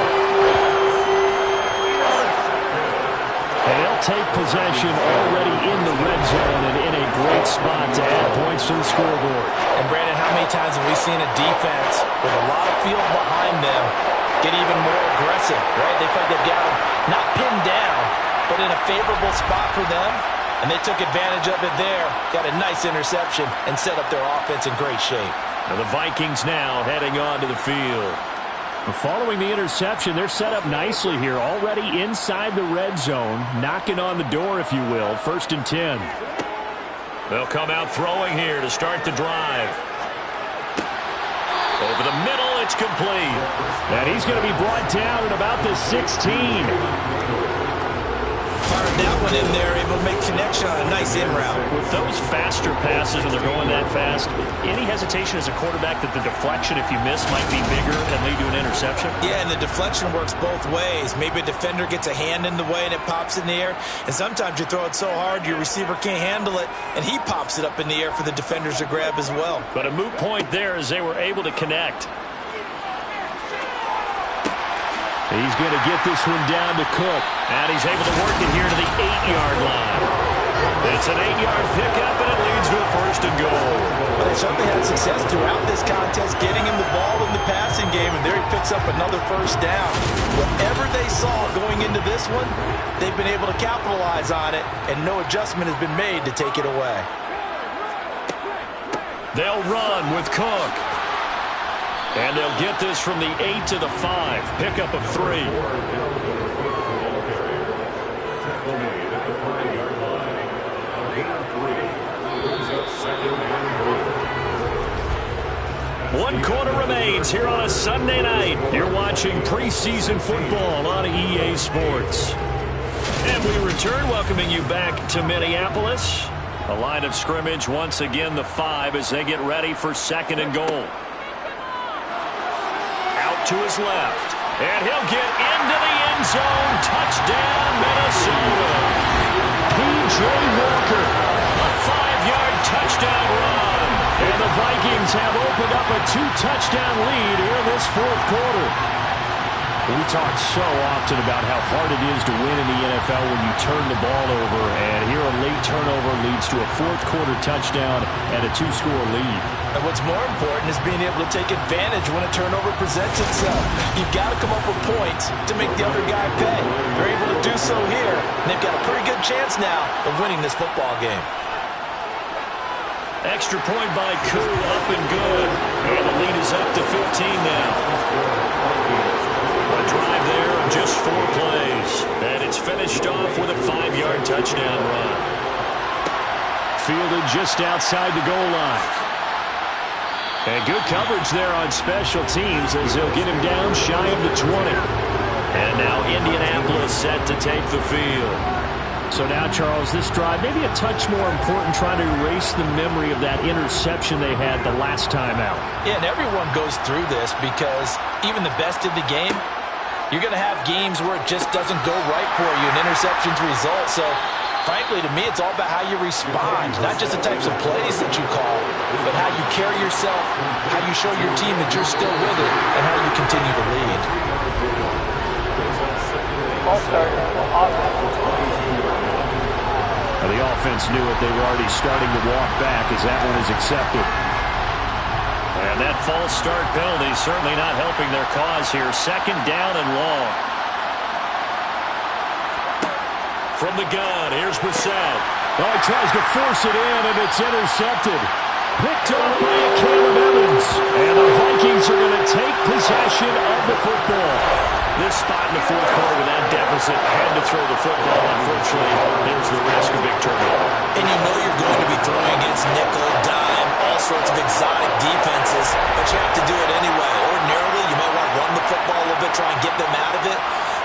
And they'll take possession already in the red zone and in a great spot to add points to the scoreboard. And, Brandon, how many times have we seen a defense with a lot of field behind them get even more aggressive, right? They feel like they've got them not pinned down, but in a favorable spot for them, and they took advantage of it there, got a nice interception, and set up their offense in great shape. And the Vikings now heading onto the field. Following the interception, they're set up nicely here, already inside the red zone, knocking on the door, if you will, 1st and 10. They'll come out throwing here to start the drive. Over the middle, it's complete. And he's going to be brought down at about the 16. Fired that one in there, able to make connection on a nice in route. With those faster passes and they're going that fast, any hesitation as a quarterback that the deflection, if you miss, might be bigger and lead to an interception? Yeah, and the deflection works both ways. Maybe a defender gets a hand in the way and it pops in the air. And sometimes you throw it so hard your receiver can't handle it, and he pops it up in the air for the defenders to grab as well. But a moot point there as they were able to connect. He's going to get this one down to Cook. And he's able to work it here to the 8-yard line. It's an 8-yard pickup, and it leads to a 1st and goal. Well, they certainly had success throughout this contest, getting him the ball in the passing game, and there he picks up another 1st down. Whatever they saw going into this one, they've been able to capitalize on it, and no adjustment has been made to take it away. They'll run with Cook. And they'll get this from the 8 to the 5. Pickup of 3. One quarter remains here on a Sunday night. You're watching preseason football on EA Sports. And we return, welcoming you back to Minneapolis. A line of scrimmage, once again the 5 as they get ready for 2nd and goal. To his left, and he'll get into the end zone. Touchdown, Minnesota. P.J. Walker, a 5-yard touchdown run. And Vikings have opened up a 2-touchdown lead here in this fourth quarter. We talk so often about how hard it is to win in the NFL when you turn the ball over, and here a late turnover leads to a fourth quarter touchdown and a 2-score lead. And what's more important is being able to take advantage when a turnover presents itself. You've got to come up with points to make the other guy pay. They're able to do so here, and they've got a pretty good chance now of winning this football game. Extra point by Koo, up and good. And the lead is up to 15 now. A drive there of just 4 plays. And it's finished off with a 5-yard touchdown run. Fielded just outside the goal line. And good coverage there on special teams as they'll get him down shy of the 20. And now Indianapolis set to take the field. So now, Charles, this drive maybe a touch more important, trying to erase the memory of that interception they had the last time out. Yeah, and everyone goes through this because even the best in the game, you're going to have games where it just doesn't go right for you, and interceptions result. So, frankly, to me, it's all about how you respond, not just the types of plays that you call, but how you carry yourself, how you show your team that you're still with it, and how you continue to lead. The offense knew it. They were already starting to walk back as that one is accepted. And that false start penalty certainly not helping their cause here. Second down and long. From the gun, here's Brissett. Oh, he tries to force it in, and it's intercepted. Picked up by Caleb Evans. And the Vikings are going to take possession of the football. This spot in the fourth quarter with that deficit, had to throw the football. Unfortunately, there's the risk of big turnover. And you know you're going to be throwing against nickel, dime, all sorts of exotic defenses, but you have to do it anyway. Ordinarily, you might want to run the football a little bit, try and get them out of it.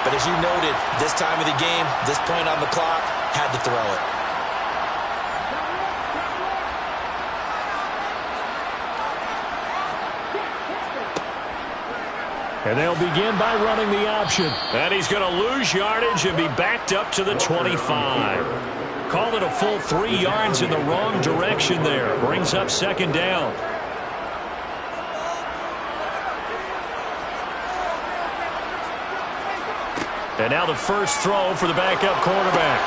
But as you noted, this time of the game, this point on the clock, had to throw it. And they'll begin by running the option. And he's going to lose yardage and be backed up to the 25. Call it a full 3 yards in the wrong direction there. Brings up second down. And now the first throw for the backup quarterback.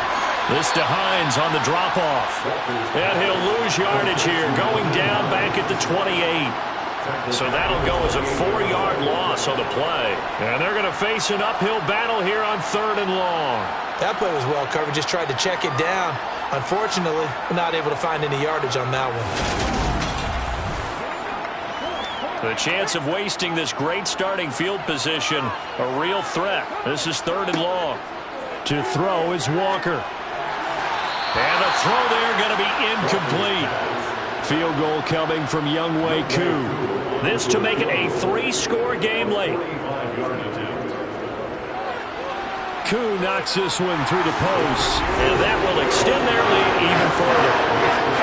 This to Hines on the drop-off. And he'll lose yardage here, going down back at the 28. So that'll go as a 4-yard loss on the play. And they're going to face an uphill battle here on 3rd and long. That play was well covered. Just tried to check it down. Unfortunately, we're not able to find any yardage on that one. The chance of wasting this great starting field position, a real threat. This is 3rd and long. To throw is Walker. And the throw there going to be incomplete. Field goal coming from Younghoe Koo. This to make it a 3-score game late. Koo knocks this one through the post. And that will extend their lead even further.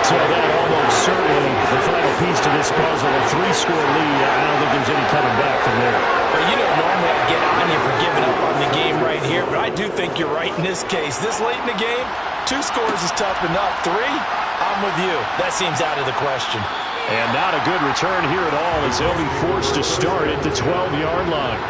So that almost certainly the final piece to this puzzle, a 3-score lead. I don't think there's any coming back from there. Well, you know, normally I'd get on you for giving up on the game right here, but I do think you're right in this case. This late in the game, 2 scores is tough enough. 3, I'm with you. That seems out of the question. And not a good return here at all as they'll be forced to start at the 12-yard line.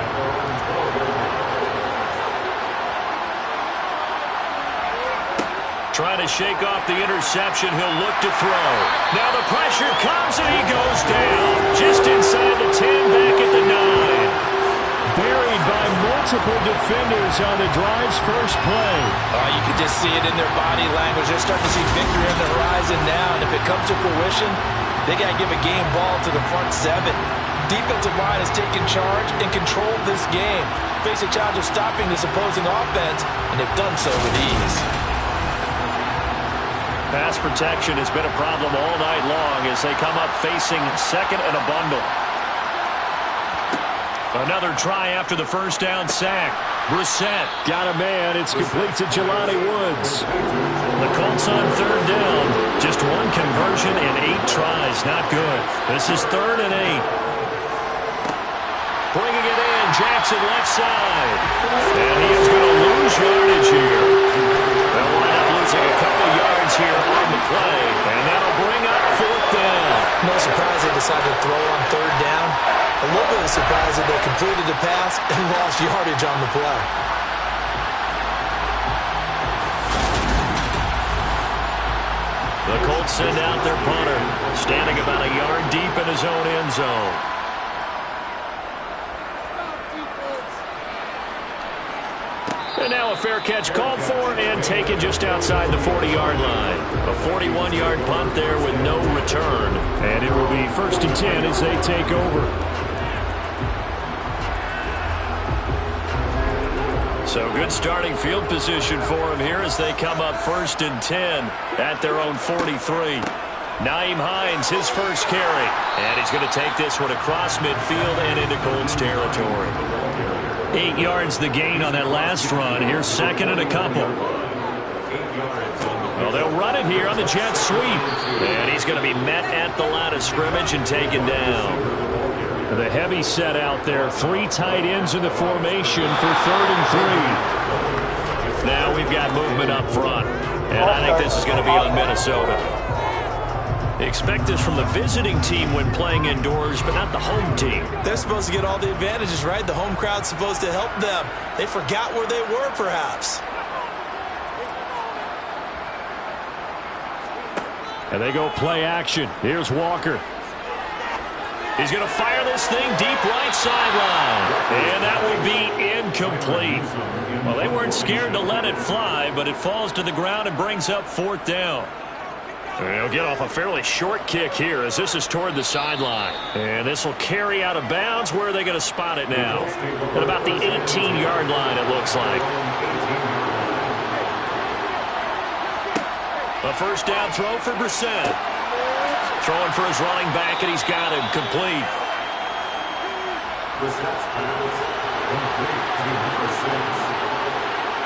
Trying to shake off the interception. He'll look to throw. Now the pressure comes and he goes down. Just inside the 10, back at the 9. Buried by multiple defenders on the drive's first play. You can just see it in their body language. They're starting to see victory on the horizon now. And if it comes to fruition, they got to give a game ball to the front 7. Defensive line has taken charge and controlled this game. Face a challenge of stopping this opposing offense, and they've done so with ease. Pass protection has been a problem all night long as they come up facing second and a bundle. Another try after the first down sack. Brissett got a man. It's complete to Jelani Woods. The Colts on 3rd down. Just 1 conversion and 8 tries. Not good. This is 3rd and 8. Bringing it in. Jackson left side. And he is going to lose yardage here. They'll wind up losing a couple yards here on the play. And that'll bring up 4th down. No surprise they decided to throw on third down. A little bit of surprise that they completed the pass and lost yardage on the play. The Colts send out their punter, standing about a yard deep in his own end zone. And now a fair catch called for and taken just outside the 40-yard line. A 41-yard punt there with no return. And it will be 1st and 10 as they take over. So good starting field position for him here as they come up 1st and 10 at their own 43. Nyheim Hines, his first carry. And he's going to take this one across midfield and into Colts territory. 8 yards the gain on that last run. Here's 2nd and a couple. Well, they'll run it here on the jet sweep. And he's going to be met at the line of scrimmage and taken down. The heavy set out there. 3 tight ends in the formation for 3rd and 3. Now we've got movement up front. And I think this is going to be on Minnesota. Expect this from the visiting team when playing indoors, but not the home team. They're supposed to get all the advantages, right? The home crowd's supposed to help them. They forgot where they were, perhaps. And they go play action. Here's Walker. He's going to fire this thing deep right sideline. And that will be incomplete. Well, they weren't scared to let it fly, but it falls to the ground and brings up 4th down. They'll get off a fairly short kick here as this is toward the sideline. And this will carry out of bounds. Where are they going to spot it now? At about the 18-yard line, it looks like. A 1st down throw for Brissett. Throwing for his running back, and he's got him complete. Brissett's pass complete to number 6.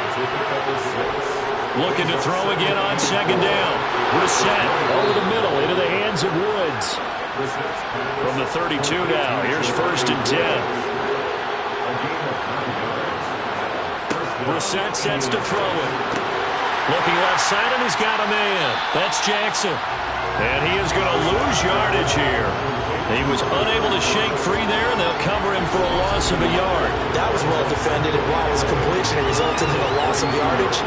It's a pickup of 6. Looking to throw again on 2nd down. Brissett over the middle into the hands of Woods. From the 32 now, here's 1st and 10. Brissett sets to throw it. Looking left side, and he's got a man. That's Jackson. And he is going to lose yardage here. He was unable to shake free there, and they'll cover him for a loss of a yard. That was well defended, and while his completion resulted in a loss of yardage,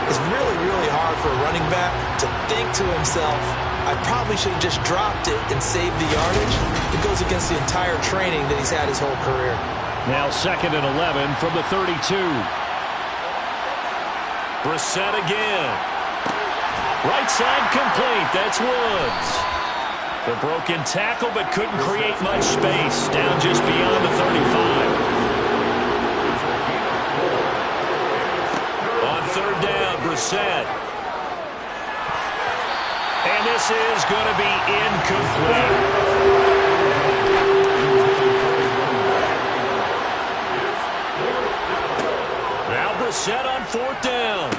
it's really, really hard for a running back to think to himself, I probably should have just dropped it and saved the yardage. It goes against the entire training that he's had his whole career. Now 2nd and 11 from the 32. Brissett again. Right side complete. That's Woods. The broken tackle, but couldn't create much space. Down just beyond the 35. On 3rd down, Brissett. And this is going to be incomplete. Now Brissett on 4th down.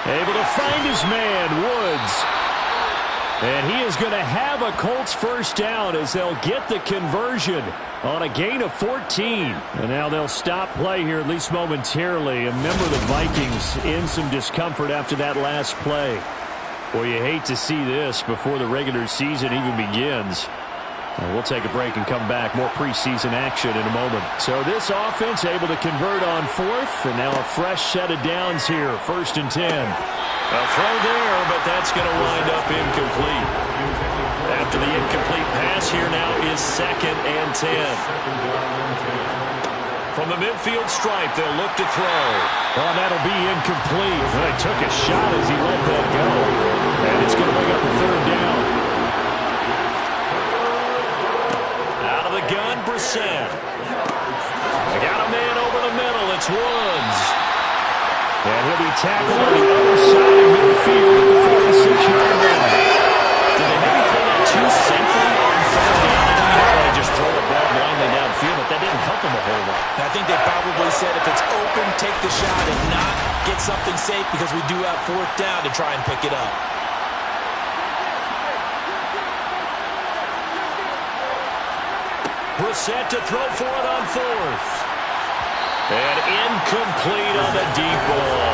Able to find his man, Woods. And he is going to have a Colts 1st down as they'll get the conversion on a gain of 14. And now they'll stop play here, at least momentarily. And remember, the Vikings in some discomfort after that last play. Well, you hate to see this before the regular season even begins. We'll take a break and come back. More preseason action in a moment. So this offense able to convert on 4th, and now a fresh set of downs here. 1st and 10. A throw there, but that's going to wind up incomplete. After the incomplete pass, here now is 2nd and 10. From the midfield stripe, they'll look to throw. Oh, that'll be incomplete. Well, he took a shot as he let that go. And it's going to bring up a 3rd down. Out of the gun, Brissett. They got a man over the middle. It's Woods. And he'll be tackled on the other side of midfield at the 46-yard line. Did they maybe play that too safely on 3rd down? They just throw the ball blindly downfield, but that didn't help them a whole lot. I think they probably said if it's open, take the shot and not get something safe because we do have 4th down to try and pick it up. Brissett to throw for it on 4th. And incomplete on the deep ball.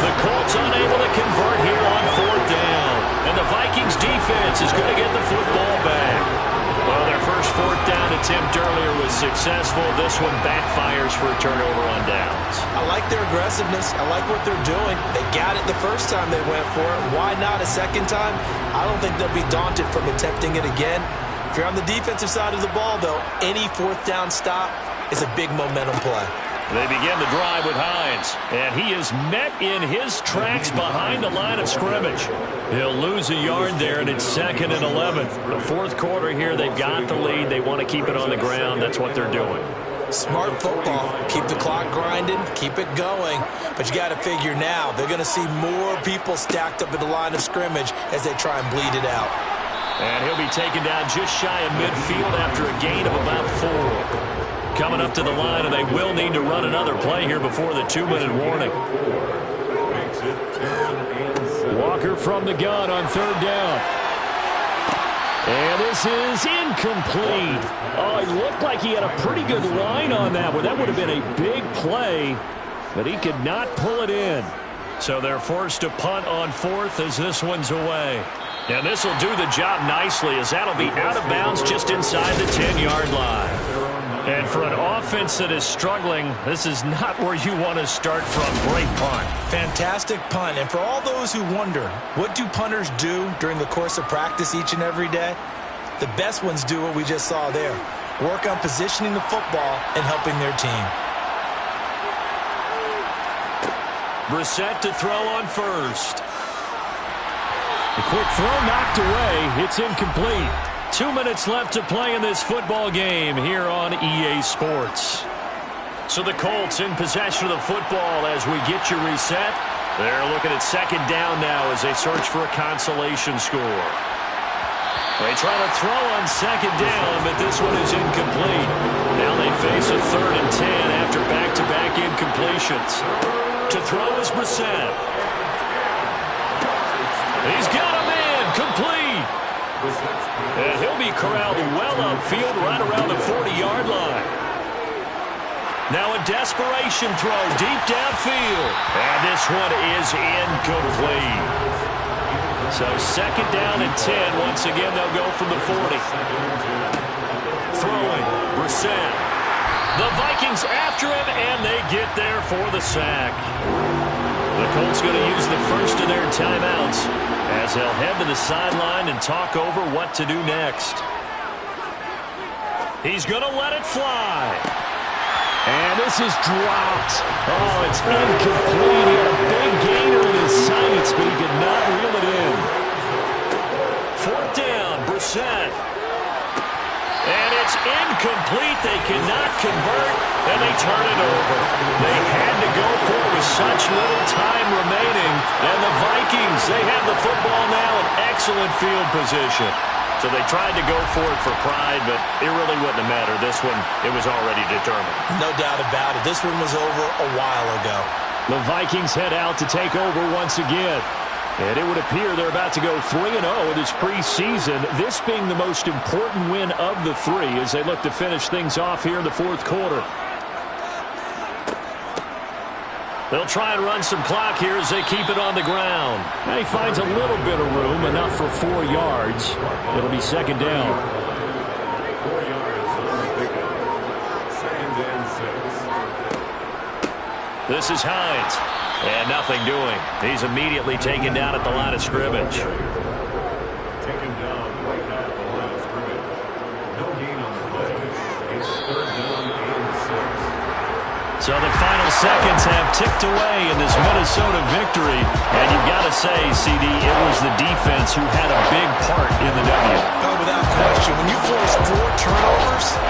The Colts unable to convert here on 4th down. And the Vikings defense is going to get the football back. attempt earlier was successful. This one backfires for a turnover on downs. I like their aggressiveness. I like what they're doing. They got it the first time they went for it. Why not a second time? I don't think they'll be daunted from attempting it again. If you're on the defensive side of the ball, though, any fourth down stop is a big momentum play. They begin the drive with Hines, and he is met in his tracks behind the line of scrimmage. He'll lose a yard there, and it's 2nd and 11. The fourth quarter here, they've got the lead. They want to keep it on the ground. That's what they're doing. Smart football. Keep the clock grinding, keep it going. But you got to figure now, they're going to see more people stacked up at the line of scrimmage as they try and bleed it out. And he'll be taken down just shy of midfield after a gain of about 4. Coming up to the line, and they will need to run another play here before the 2-minute warning. Walker from the gun on 3rd down. And this is incomplete. Oh, it looked like he had a pretty good line on that one. That would have been a big play, but he could not pull it in. So they're forced to punt on 4th as this one's away. And this will do the job nicely, as that'll be out of bounds just inside the 10-yard line. And for an offense that is struggling, this is not where you want to start from. Great punt. Fantastic punt. And for all those who wonder, what do punters do during the course of practice each and every day? The best ones do what we just saw there. Work on positioning the football and helping their team. Brissett to throw on 1st. The quick throw knocked away. It's incomplete. 2 minutes left to play in this football game here on EA Sports. So the Colts in possession of the football as we get you reset. They're looking at 2nd down now as they search for a consolation score. They try to throw on 2nd down, but this one is incomplete. Now they face a 3rd and 10 after back-to-back incompletions. To throw is Brissett. He's got him in, complete. And he'll be corralled well upfield right around the 40-yard line. Now a desperation throw deep downfield. And this one is incomplete. So 2nd down and 10. Once again, they'll go from the 40. Throwing, Brissett. The Vikings after him, and they get there for the sack. The Colts going to use the first of their timeouts as they'll head to the sideline and talk over what to do next. He's going to let it fly. And this is dropped. Oh, it's incomplete. He had a big gainer in his sights, but he could not reel it in. 4th down, Brissett. And it's incomplete. They cannot convert, and they turn it over. They had to go for it with such little time remaining. And the Vikings, they have the football now in excellent field position. So they tried to go for it for pride, but it really wouldn't have mattered. This one, it was already determined. No doubt about it. This one was over a while ago. The Vikings head out to take over once again. And it would appear they're about to go 3-0 in this preseason, this being the most important win of the 3 as they look to finish things off here in the 4th quarter. They'll try and run some clock here as they keep it on the ground. Now he finds a little bit of room, enough for 4 yards. It'll be 2nd down. 4 yards on the pickup. 2nd and 6. This is Hines. And nothing doing. He's immediately taken down at the line of scrimmage. Taken down right at the line of scrimmage. No gain on the play. It's 3rd down and 6. So the final seconds have ticked away in this Minnesota victory. And you've got to say, CD, it was the defense who had a big part in the W. Oh, without question. When you force 4 turnovers,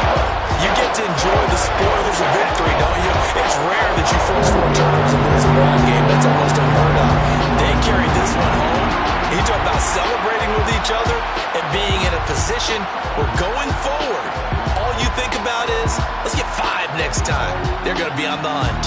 you get to enjoy the spoils of victory, don't you? It's rare that you force 4 turnovers and lose a ball game. That's almost unheard of. They carried this one home. You talk about celebrating with each other and being in a position where going forward, all you think about is, let's get 5 next time. They're going to be on the hunt.